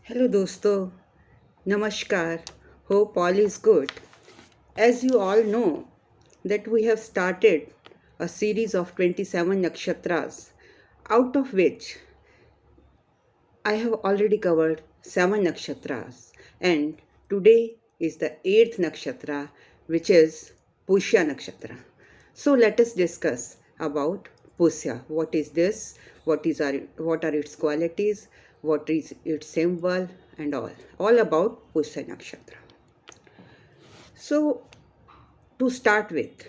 Hello दोस्तों, Namaskar. Hope all is good. As you all know that we have started a series of 27 nakshatras, out of which I have already covered 7 nakshatras, and today is the 8th nakshatra, which is Pushya nakshatra. So let us discuss about Pusya. What is this? What are its qualities? What is its symbol and all about Pusya nakshatra. So to start with,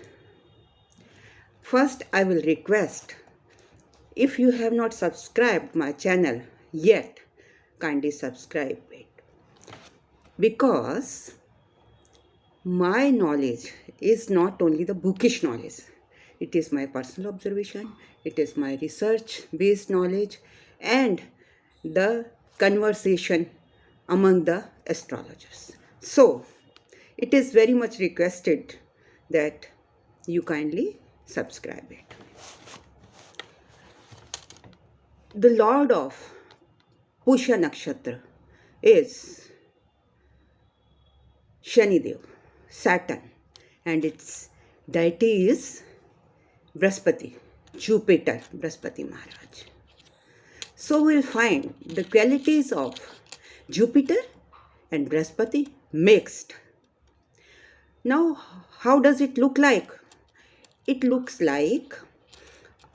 first I will request, if you have not subscribed my channel yet, kindly subscribe it, because my knowledge is not only the bookish knowledge, it is my personal observation, it is my research based knowledge, and the conversation among the astrologers. So it is very much requested that you kindly subscribe it. The lord of Pushya nakshatra is Shanidev, Saturn, and its deity is Brahaspati, Jupiter, Brahaspati Maharaj. So we'll find the qualities of Jupiter and Brahaspati mixed. Now, how does it look like? It looks like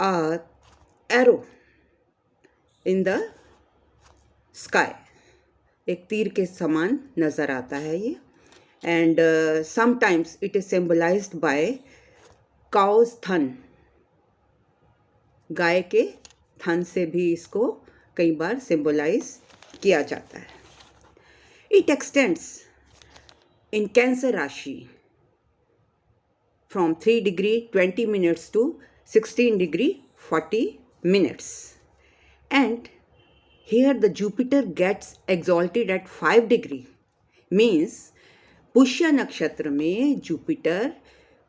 a arrow in the sky. एक तीर के समान नजर आता है ये, and sometimes it is symbolized by cow's thun. गाय के थन से भी इसको कई बार सिंबलाइज किया जाता है. It extends in Cancer राशि from 3 degree 20 minutes to 16 degree 40 minutes, and here the Jupiter gets exalted at 5 degree, means पुष्य नक्षत्र में जुपिटर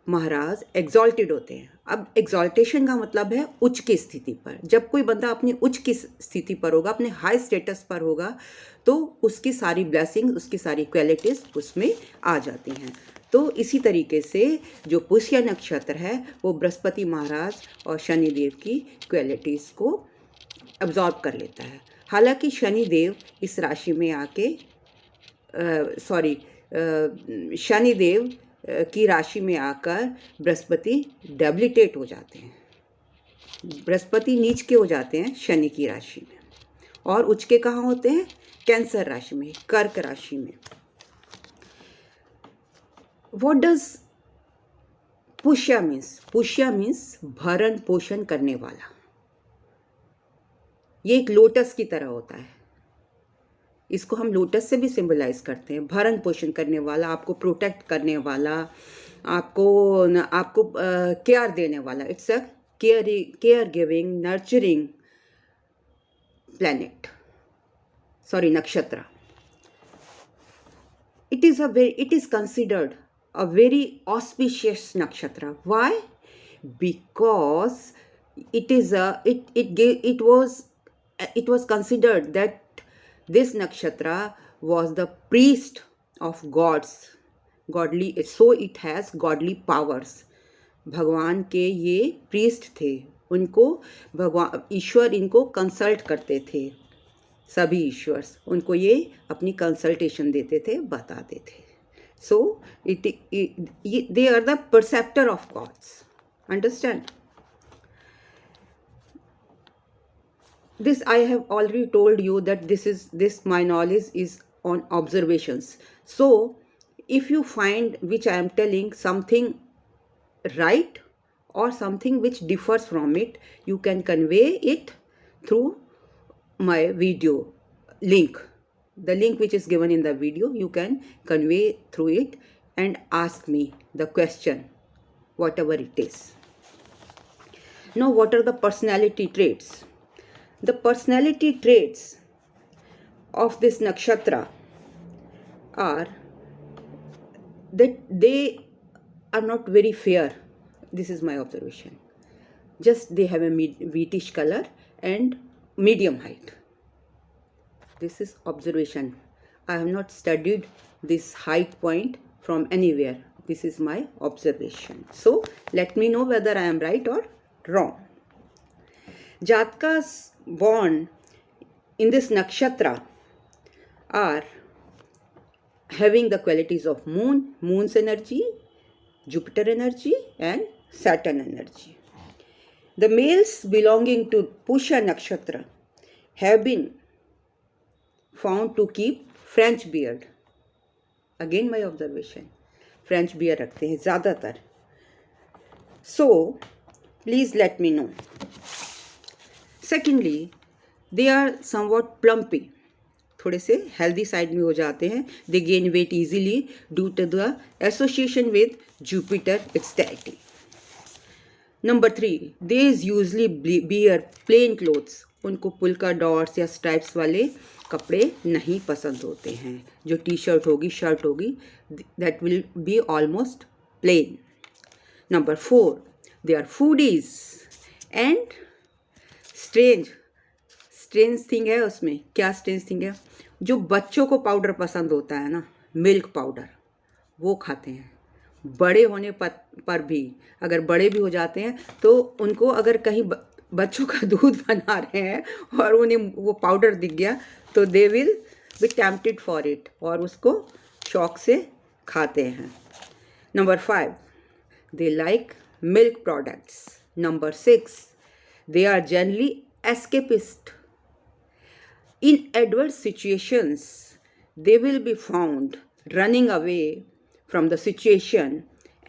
महाराज एग्जॉल्टेड होते हैं. अब एग्जॉल्टेशन का मतलब है उच्च की स्थिति पर. जब कोई बंदा अपनी उच्च की स्थिति पर होगा, अपने हाई स्टेटस पर होगा, तो उसकी सारी ब्लेसिंग, उसकी सारी क्वालिटीज उसमें आ जाती हैं. तो इसी तरीके से जो पुष्य नक्षत्र है वो बृहस्पति महाराज और शनिदेव की क्वालिटीज़ को अब्जॉर्ब कर लेता है. हालांकि शनिदेव इस राशि में आके शनिदेव की राशि में आकर बृहस्पति डेबिलिटेट हो जाते हैं. बृहस्पति नीच के हो जाते हैं शनि की राशि में, और उच्च के कहाँ होते हैं? कैंसर राशि में, कर्क राशि में. What does Pushya means? Pushya means भरण पोषण करने वाला. ये एक लोटस की तरह होता है. इसको हम लोटस से भी सिंबलाइज करते हैं. भरण पोषण करने वाला, आपको प्रोटेक्ट करने वाला, आपको केयर देने वाला. It's a care giving, nurturing planet, नक्षत्र. It is considered a very auspicious nakshatra. Why? Because it was considered that this nakshatra was the priest of gods, godly, so it has godly powers. भगवान के ये priest थे, उनको भगवान ईश्वर इनको consult करते थे. सभी ईश्वर्स उनको ये अपनी कंसल्टेशन देते थे, बताते थे. So they are the preceptor of gods. Understand? This I have already told you that this my knowledge is on observations. So if you find which I am telling something right or something which differs from it, you can convey it through my video link. The link which is given in the video, you can convey through it and ask me the question, whatever it is. Now, what are the personality traits? The personality traits of this nakshatra are that they are not very fair. This is my observation. Just they have a wheatish color and medium height. This is observation. I have not studied this height point from anywhere. This is my observation. So let me know whether I am right or wrong. Jatkas born in this nakshatra are having the qualities of moon, moon's energy, Jupiter energy and Saturn energy. The males belonging to Pusha nakshatra have been found to keep French beard. Again my observation. French beard रखते हैं ज़्यादातर. So please let me know. Secondly, they are somewhat plumpy. थोड़े से healthy side में हो जाते हैं. They gain weight easily due to the association with Jupiter its deity. Number 3, they usually wear plain clothes. उनको पुल्का डॉट्स या stripes वाले कपड़े नहीं पसंद होते हैं. जो टी शर्ट होगी, शर्ट होगी, that will be almost plain. Number 4, they are foodies and strange thing है उसमें. क्या स्ट्रेंज थिंग है? जो बच्चों को पाउडर पसंद होता है ना, मिल्क पाउडर, वो खाते हैं. बड़े होने पर भी, अगर बड़े भी हो जाते हैं तो उनको अगर कहीं बच्चों का दूध बना रहे हैं और उन्हें वो पाउडर दिख गया तो they will be tempted for it और उसको शौक से खाते हैं. Number 5, they like milk products. Number 6, they are generally escapist. In adverse situations, they will be found running away from the situation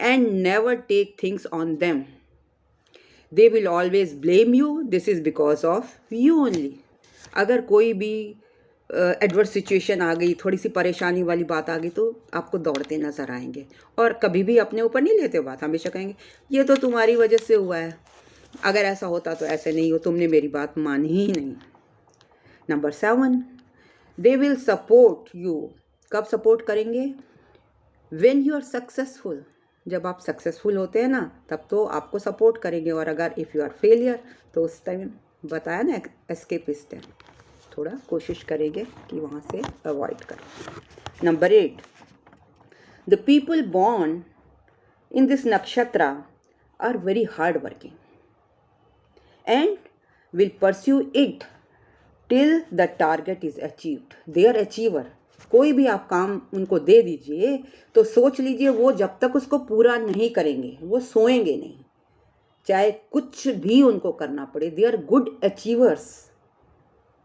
and never take things on them. They will always blame you. This is because of you only. अगर कोई भी adverse situation आ गई, थोड़ी सी परेशानी वाली बात आ गई तो आपको दौड़ते नज़र आएंगे और कभी भी अपने ऊपर नहीं लेते बात. हमेशा कहेंगे ये तो तुम्हारी वजह से हुआ है, अगर ऐसा होता तो ऐसे नहीं हो, तुमने मेरी बात मानी ही नहीं. Number 7, they will support you. कब सपोर्ट करेंगे? When you are successful. जब आप सक्सेसफुल होते हैं ना तब तो आपको सपोर्ट करेंगे, और अगर इफ़ यू आर फेलियर तो उस टाइम बताया ना एस्केपिस्ट है, थोड़ा कोशिश करेंगे कि वहाँ से अवॉइड करें. Number 8, the people born in this nakshatra are very hard working and will pursue it till the target is achieved. They are achiever. कोई भी आप काम उनको दे दीजिए तो सोच लीजिए वो जब तक उसको पूरा नहीं करेंगे वो सोएंगे नहीं, चाहे कुछ भी उनको करना पड़े. They are good achievers.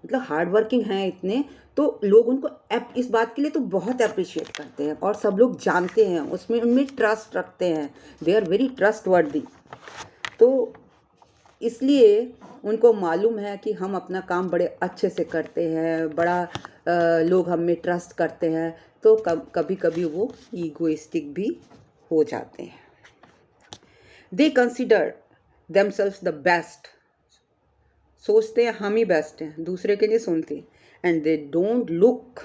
मतलब हार्ड वर्किंग हैं इतने, तो लोग उनको इस बात के लिए तो बहुत अप्रिशिएट करते हैं और सब लोग जानते हैं, उसमें उनमें ट्रस्ट रखते हैं. दे आर वेरी ट्रस्ट वर्दी. तो इसलिए उनको मालूम है कि हम अपना काम बड़े अच्छे से करते हैं, बड़ा लोग हम में ट्रस्ट करते हैं, तो कभी कभी वो ईगोइस्टिक भी हो जाते हैं. They consider themselves the best. सोचते हैं हम ही बेस्ट हैं, दूसरे के लिए सुनते. And they don't look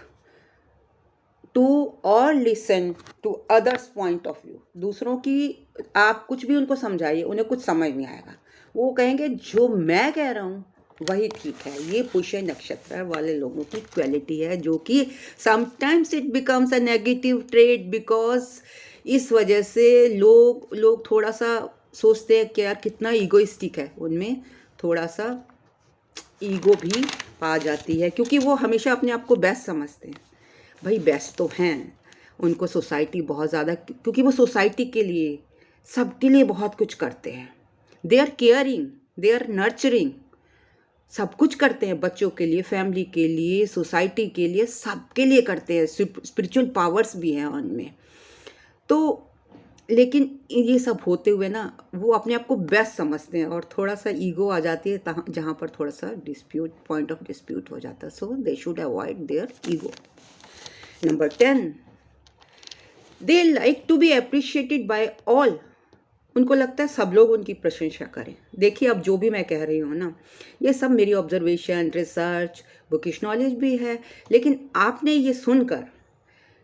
to और listen to others point of view. दूसरों की आप कुछ भी उनको समझाइए, उन्हें कुछ समझ नहीं आएगा. वो कहेंगे जो मैं कह रहा हूँ वही ठीक है. ये पुष्य नक्षत्र वाले लोगों की क्वालिटी है, जो कि sometimes it becomes a negative trade, because इस वजह से लोग थोड़ा सा सोचते हैं कि यार कितना ईगोइस्टिक है. उनमें थोड़ा सा ईगो भी आ जाती है, क्योंकि वो हमेशा अपने आप को बेस्ट समझते हैं. भाई बेस्ट तो हैं, उनको सोसाइटी बहुत ज़्यादा, क्योंकि वो सोसाइटी के लिए, सबके लिए बहुत कुछ करते हैं. They are caring, they are nurturing. सब कुछ करते हैं बच्चों के लिए, फैमिली के लिए, सोसाइटी के लिए, सबके लिए करते हैं. स्पिरिचुअल पावर्स भी हैं उनमें. तो लेकिन ये सब होते हुए ना वो अपने आप को बेस्ट समझते हैं और थोड़ा सा ईगो आ जाती है जहाँ पर थोड़ा सा पॉइंट ऑफ डिस्प्यूट हो जाता है. So they should avoid their ego. Number 10, they like to be appreciated by all. उनको लगता है सब लोग उनकी प्रशंसा करें. देखिए अब जो भी मैं कह रही हूँ ना, ये सब मेरी ऑब्जर्वेशन, रिसर्च, बुकिश नॉलेज भी है, लेकिन आपने ये सुनकर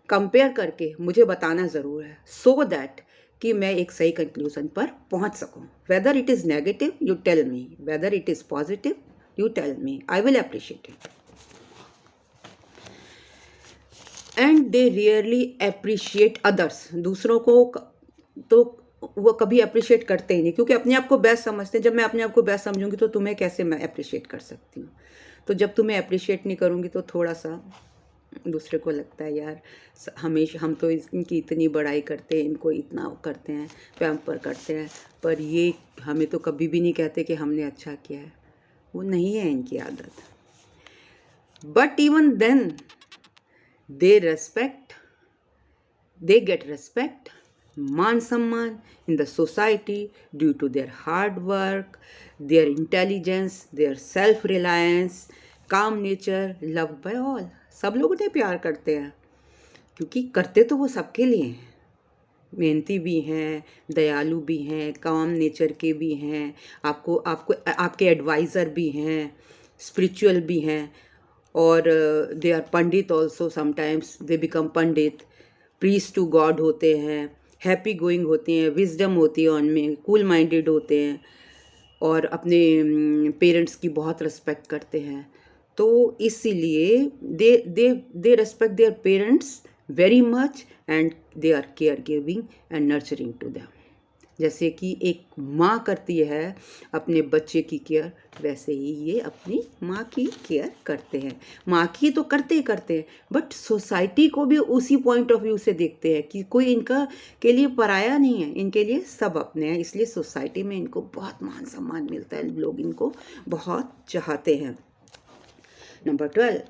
कंपेयर करके मुझे बताना ज़रूर है, सो दैट कि मैं एक सही कंक्लूजन पर पहुँच सकूँ. Whether it is negative you tell me, whether it is positive you tell me, I will appreciate it. And they really appreciate others, दूसरों को तो वो कभी अप्रिशिएट करते ही नहीं, क्योंकि अपने आप को बेस्ट समझते हैं। जब मैं अपने आप को बेस्ट समझूंगी तो तुम्हें कैसे मैं अप्रिशिएट कर सकती हूँ। तो जब तुम्हें अप्रिशिएट नहीं करूँगी तो थोड़ा सा दूसरे को लगता है यार हमेशा हम तो इनकी इतनी बड़ाई करते हैं, इनको इतना करते हैं, पैम्पर करते हैं, पर ये हमें तो कभी भी नहीं कहते कि हमने अच्छा किया है। वो नहीं है इनकी आदत। But even then they get respect, मान सम्मान in the society due to their hard work, their intelligence, their self-reliance, calm nature, loved by all. सब लोग उन्हें प्यार करते हैं, क्योंकि करते तो वो सबके लिए हैं। मेहनती भी हैं, दयालु भी हैं, काम नेचर के भी हैं, आपको आपको आपके एडवाइज़र भी हैं, स्पिरिचुअल भी हैं, और they are pandit also, sometimes they become pandit, priest to God होते हैं, हैप्पी गोइंग होते हैं, विजडम होती है उनमें, कूल माइंडेड होते हैं, और अपने पेरेंट्स की बहुत रिस्पेक्ट करते हैं। तो इसीलिए they they they respect their parents very much and they are care giving and nurturing to them. जैसे कि एक माँ करती है अपने बच्चे की केयर, वैसे ही ये अपनी माँ की केयर करते हैं। माँ की तो करते ही करते हैं, बट सोसाइटी को भी उसी पॉइंट ऑफ व्यू से देखते हैं कि कोई इनका के लिए पराया नहीं है, इनके लिए सब अपने हैं। इसलिए सोसाइटी में इनको बहुत मान सम्मान मिलता है, लोग इनको बहुत चाहते हैं। Number 12,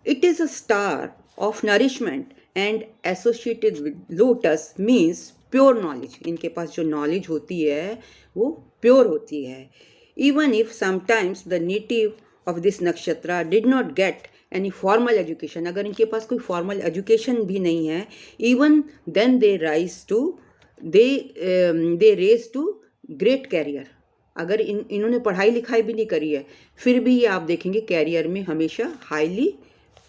it is a star of nourishment and associated with lotus means pure knowledge. इनके पास जो knowledge होती है वो pure होती है. Even if sometimes the native of this nakshatra did not get any formal education, अगर इनके पास कोई formal education भी नहीं है, even then they rise to they raise to great career. अगर इन्होंने पढ़ाई लिखाई भी नहीं करी है, फिर भी ये आप देखेंगे कैरियर में हमेशा हाईली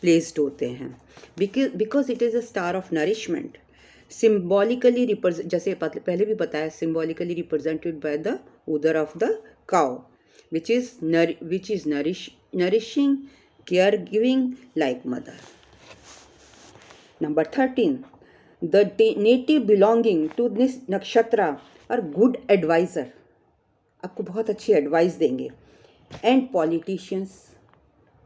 प्लेस्ड होते हैं, because it is a star of nourishment, symbolically जैसे पहले भी बताया, सिम्बॉलिकली रिप्रेजेंटेड बाय द उदर of the cow, which is nourishing, care giving like mother. Number 13, the native belonging to this nakshatra are good advisor, आपको बहुत अच्छी advice देंगे. And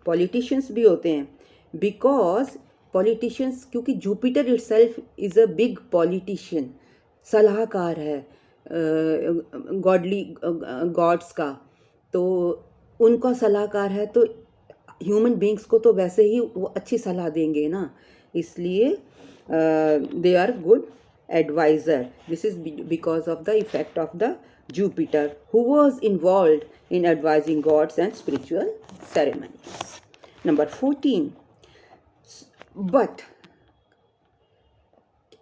politicians भी होते हैं, बिकॉज पॉलिटिशियंस, क्योंकि Jupiter itself is a big politician, सलाहकार है गॉड्स का, तो उनका सलाहकार है, तो ह्यूमन बींग्स को तो वैसे ही वो अच्छी सलाह देंगे ना, इसलिए they are good advisor. This is because of the effect of the Jupiter, who was involved in advising gods and spiritual ceremonies. Number 14. But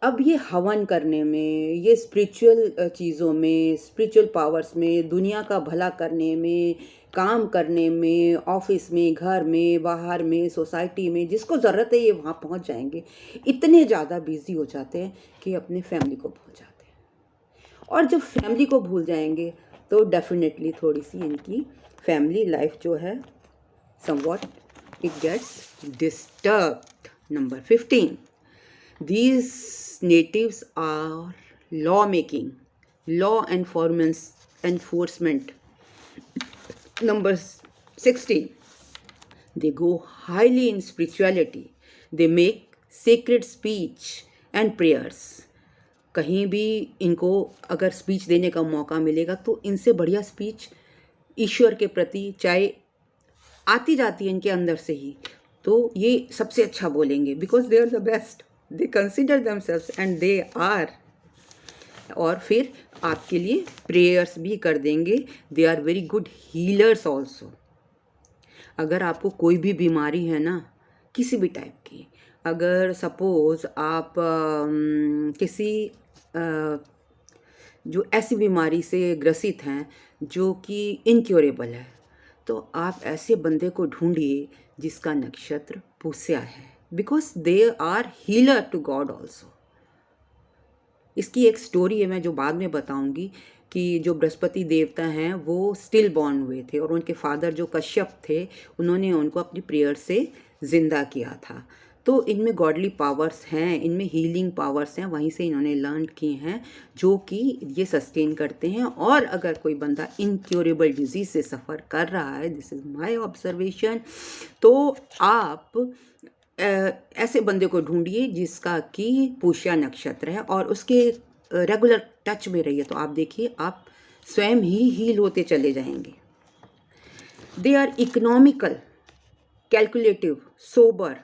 अब ये हवन करने में, ये स्पिरिचुअल चीज़ों में, स्पिरिचुअल पावर्स में, दुनिया का भला करने में, काम करने में, ऑफिस में, घर में, बाहर में, सोसाइटी में, जिसको ज़रूरत है ये वहाँ पहुँच जाएंगे. इतने ज़्यादा बिजी हो जाते हैं कि अपने फैमिली को भूल जाते हैं, और जब फैमिली को भूल जाएंगे तो डेफिनेटली थोड़ी सी इनकी फैमिली लाइफ जो है somewhat it gets disturbed. Number 15. These natives are law making, law enforcement. Number 16. They go highly in spirituality. They make sacred speech and prayers. कहीं भी इनको अगर स्पीच देने का मौका मिलेगा तो इनसे बढ़िया स्पीच ईश्वर के प्रति चाहे आती जाती है इनके अंदर से ही, तो ये सबसे अच्छा बोलेंगे, because they are the best, they consider themselves and they are. और फिर आपके लिए प्रेयर्स भी कर देंगे. They are very good healers also. अगर आपको कोई भी बीमारी है ना, किसी भी टाइप की, अगर सपोज आप किसी जो ऐसी बीमारी से ग्रसित हैं जो कि इनक्योरेबल है, तो आप ऐसे बंदे को ढूंढिए जिसका नक्षत्र पुष्या है, because they are healer to God also. इसकी एक स्टोरी है मैं जो बाद में बताऊंगी, कि जो बृहस्पति देवता हैं वो स्टिल बॉर्न हुए थे, और उनके फादर जो कश्यप थे उन्होंने उनको अपनी प्रेयर से ज़िंदा किया था. तो इनमें गॉडली पावर्स हैं, इनमें हीलिंग पावर्स हैं, वहीं से इन्होंने लर्न की हैं, जो कि ये सस्टेन करते हैं। और अगर कोई बंदा इनक्योरेबल डिजीज से सफ़र कर रहा है, दिस इज़ माय ऑब्जर्वेशन, तो आप ऐसे बंदे को ढूंढिए जिसका कि पुष्य नक्षत्र है और उसके रेगुलर टच में रहिए, तो आप देखिए आप स्वयं ही हील होते चले जाएंगे। They are economical, calculative, sober,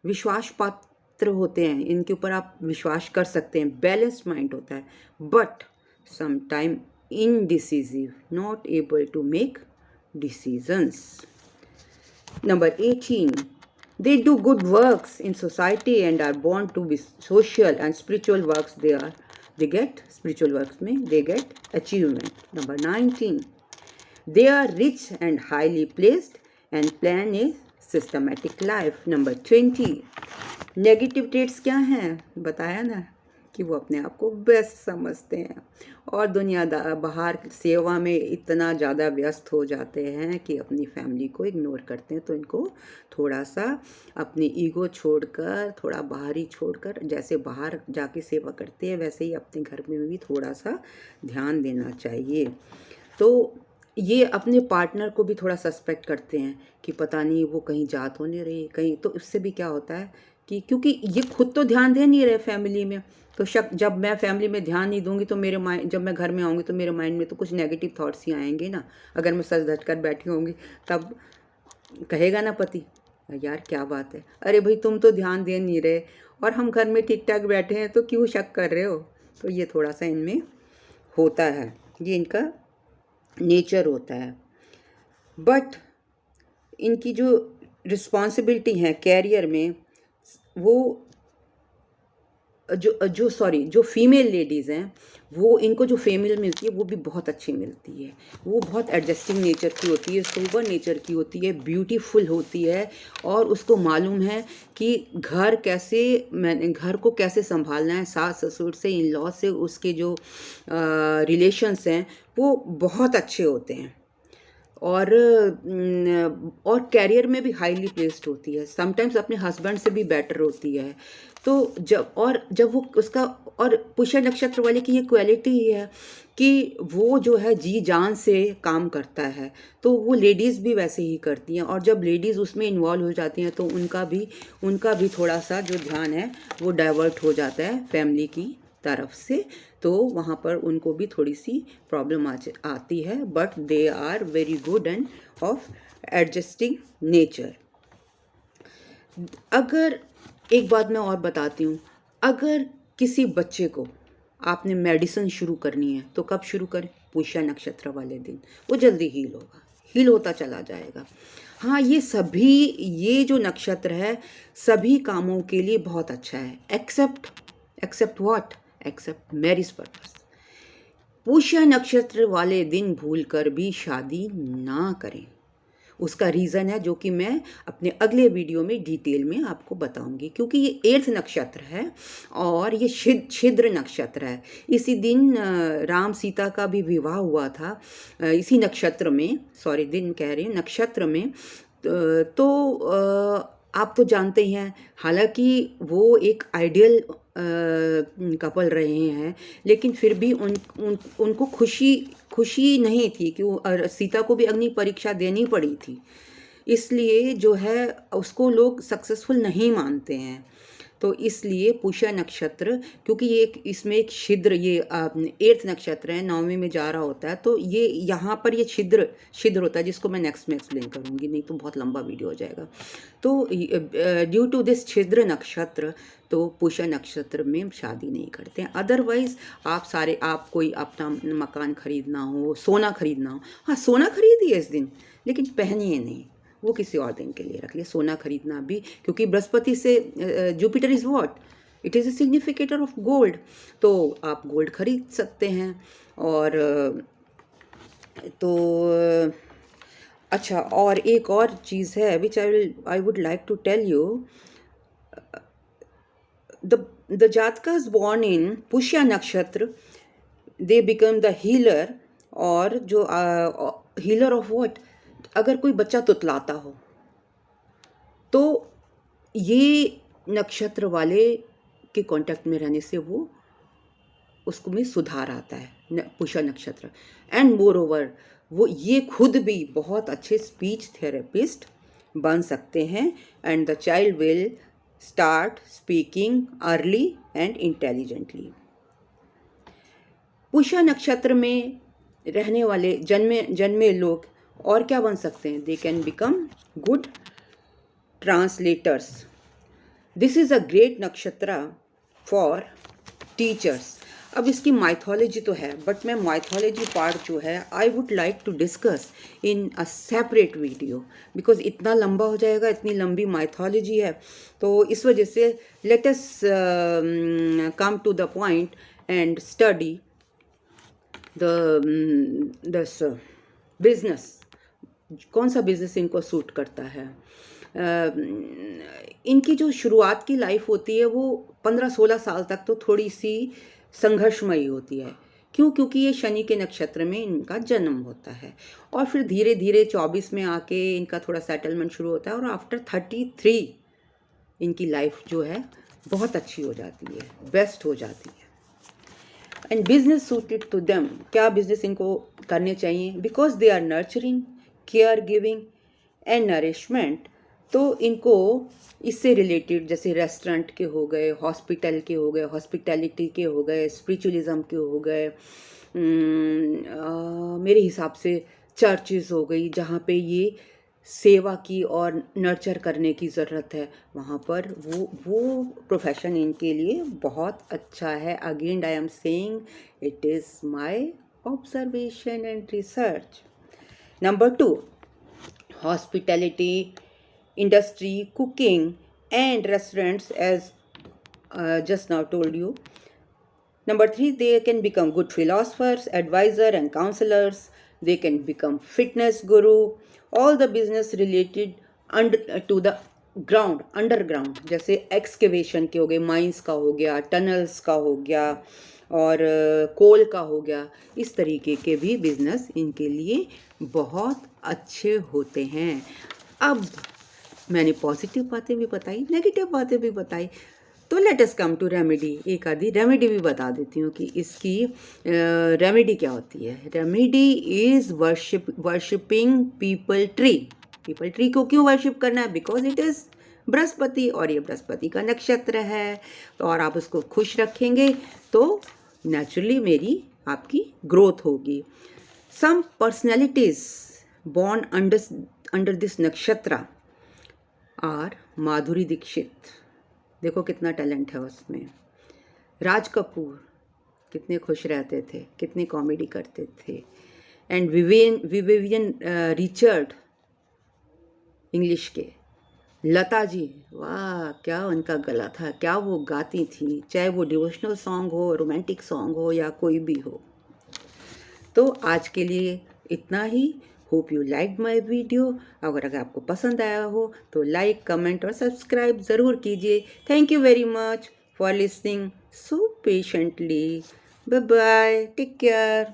विश्वास पात्र होते हैं, इनके ऊपर आप विश्वास कर सकते हैं, बैलेंस्ड माइंड होता है, but sometime indecisive, not able to make decisions. Number 18, they do good works in society and are born to be social and spiritual works. They get spiritual works में they get achievement. Number 19, they are rich and highly placed and plan a systematic life. Number 20, negative traits क्या हैं, बताया ना कि वो अपने आप को बेस्ट समझते हैं और दुनियादार बाहर सेवा में इतना ज़्यादा व्यस्त हो जाते हैं कि अपनी फैमिली को इग्नोर करते हैं। तो इनको थोड़ा सा अपनी ईगो छोड़कर, थोड़ा बाहरी छोड़कर, जैसे बाहर जाके सेवा करते हैं वैसे ही अपने घर में भी थोड़ा सा ध्यान देना चाहिए। तो ये अपने पार्टनर को भी थोड़ा सस्पेक्ट करते हैं कि पता नहीं वो कहीं जा तो नहीं रही कहीं, तो इससे भी क्या होता है कि क्योंकि ये खुद तो ध्यान दे नहीं रहे फैमिली में, तो जब मैं फैमिली में ध्यान नहीं दूंगी तो मेरे माइंड, जब मैं घर में आऊँगी तो मेरे माइंड में तो कुछ नेगेटिव थॉट्स ही आएंगे ना। अगर मैं सच धज कर बैठी होंगी तब कहेगा ना पति, यार क्या बात है, अरे भाई तुम तो ध्यान दे नहीं रहे और हम घर में ठीक ठाक बैठे हैं तो क्यों शक कर रहे हो। तो ये थोड़ा सा इनमें होता है, ये इनका नेचर होता है। बट इनकी जो रिस्पॉन्सिबिलिटी है कैरियर में, वो जो फीमेल लेडीज़ हैं, वो इनको जो फीमेल मिलती है वो भी बहुत अच्छी मिलती है। वो बहुत एडजस्टिंग नेचर की होती है, सोबर नेचर की होती है, ब्यूटीफुल होती है और उसको मालूम है कि घर को कैसे संभालना है, सास ससुर से, इन लॉ से, उसके जो रिलेशंस हैं वो बहुत अच्छे होते हैं। और कैरियर में भी हाईली प्लेस्ड होती है, समटाइम्स अपने हस्बैंड से भी बेटर होती है। तो जब वो उसका, और पुष्य नक्षत्र वाले की ये क्वालिटी ही है कि वो जो है जी जान से काम करता है, तो वो लेडीज़ भी वैसे ही करती हैं। और जब लेडीज़ उसमें इन्वॉल्व हो जाती हैं तो उनका भी थोड़ा सा जो ध्यान है वो डाइवर्ट हो जाता है फैमिली की तरफ से, तो वहाँ पर उनको भी थोड़ी सी प्रॉब्लम आती है, but they are very good and of adjusting nature. अगर एक बात मैं और बताती हूँ, अगर किसी बच्चे को आपने मेडिसिन शुरू करनी है तो कब शुरू करें, पुष्य नक्षत्र वाले दिन, वो जल्दी हील होगा, हील होता चला जाएगा। हाँ, ये जो नक्षत्र है सभी कामों के लिए बहुत अच्छा है, except what, except marriage purpose. Pushya नक्षत्र वाले दिन भूलकर भी शादी ना करें। उसका रीज़न है जो कि मैं अपने अगले वीडियो में डिटेल में आपको बताऊंगी, क्योंकि ये 8th नक्षत्र है और ये छिद्र नक्षत्र है। इसी दिन राम सीता का भी विवाह हुआ था, इसी नक्षत्र में, सॉरी दिन कह रही हूँ, नक्षत्र में। तो आप तो जानते ही हैं, हालांकि वो एक आइडियल कपल रहे हैं, लेकिन फिर भी उनको खुशी नहीं थी कि सीता को भी अग्नि परीक्षा देनी पड़ी थी, इसलिए जो है उसको लोग सक्सेसफुल नहीं मानते हैं। तो इसलिए पुष्य नक्षत्र, क्योंकि इसमें एक छिद्र, ये 8th नक्षत्र है, 9वें में जा रहा होता है, तो ये यहाँ पर ये छिद्र होता है, जिसको मैं नेक्स्ट में एक्सप्लेन करूँगी, नहीं तो बहुत लंबा वीडियो हो जाएगा। तो ड्यू टू दिस छिद्र नक्षत्र, तो पुष्य नक्षत्र में शादी नहीं करते हैं। अदरवाइज आप कोई अपना मकान खरीदना हो, सोना खरीदना हो, हाँ सोना खरीदिए इस दिन, लेकिन पहनिए नहीं, वो किसी और दिन के लिए रख लिए। सोना खरीदना भी, क्योंकि बृहस्पति से Jupiter is what, it is a significator of gold, तो आप गोल्ड खरीद सकते हैं। और तो अच्छा, और एक और चीज़ है which I would like to tell you, the jatkas born in Pushya nakshatra, they become the healer, और जो healer of what, अगर कोई बच्चा तुतलाता हो तो ये नक्षत्र वाले के कांटेक्ट में रहने से वो उसको में सुधार आता है, पुष्य नक्षत्र। एंड मोर ओवर वो ये खुद भी बहुत अच्छे स्पीच थेरेपिस्ट बन सकते हैं। And the child will start speaking early and intelligently. Pushya नक्षत्र में रहने वाले जन्मे लोग और क्या बन सकते हैं? They can become good translators. This is a great नक्षत्र फॉर टीचर्स। अब इसकी माइथोलॉजी तो है, बट मैं माइथोलॉजी पार्ट जो है I would like to discuss in a separate video, because इतना लंबा हो जाएगा, इतनी लंबी माइथोलॉजी है। तो इस वजह से let us come to the point and study this business. कौन सा बिजनेस इनको सूट करता है। इनकी जो शुरुआत की लाइफ होती है वो 15-16 साल तक तो थोड़ी सी संघर्षमयी होती है। क्यों? क्योंकि ये शनि के नक्षत्र में इनका जन्म होता है, और फिर धीरे धीरे 24 में आके इनका थोड़ा सेटलमेंट शुरू होता है, और आफ्टर 33 इनकी लाइफ जो है बहुत अच्छी हो जाती है, बेस्ट हो जाती है। And business suited to them, क्या बिजनेस इनको करने चाहिए? Because they are nurturing, care giving and nourishment. तो इनको इससे रिलेटेड जैसे रेस्टोरेंट के हो गए, हॉस्पिटल के हो गए, हॉस्पिटैलिटी के हो गए, स्पिरिचुअलिज्म के हो गए, मेरे हिसाब से चर्चेस हो गई, जहाँ पे ये सेवा की और नर्चर करने की ज़रूरत है, वहाँ पर वो प्रोफेशन इनके लिए बहुत अच्छा है। Again I am saying it is my observation and research. Number 2, hospitality, industry, cooking and restaurants, as just now told you. Number 3, they can become good philosophers, advisor and counselors. They can become fitness guru. All the business related to the ground, underground, जैसे excavation के हो गए, mines का हो गया, tunnels का हो गया, और कोल का हो गया। इस तरीके के भी बिजनेस इनके लिए बहुत अच्छे होते हैं। अब मैंने पॉजिटिव बातें भी बताई, नेगेटिव बातें भी बताई, तो let us come to remedy. एक आधी रेमेडी भी बता देती हूँ कि इसकी रेमेडी क्या होती है। Remedy is worshipping people tree. People tree को क्यों वर्शिप करना है? बिकॉज इट इज़ बृहस्पति, और ये बृहस्पति का नक्षत्र है, तो और आप उसको खुश रखेंगे तो नेचुरली मेरी आपकी ग्रोथ होगी। सम पर्सनैलिटीज born under this नक्षत्र आर माधुरी दीक्षित, देखो कितना टैलेंट है उसमें। राज कपूर कितने खुश रहते थे, कितनी कॉमेडी करते थे। एंड विवियन रिचर्ड इंग्लिश के। लता जी, वाह क्या उनका गला था, क्या वो गाती थी, चाहे वो डिवोशनल सॉन्ग हो, रोमांटिक सॉन्ग हो, या कोई भी हो। तो आज के लिए इतना ही। Hope you like my video. अगर आपको पसंद आया हो तो लाइक, कमेंट और सब्सक्राइब ज़रूर कीजिए। Thank you very much for listening so patiently. Bye bye, take care.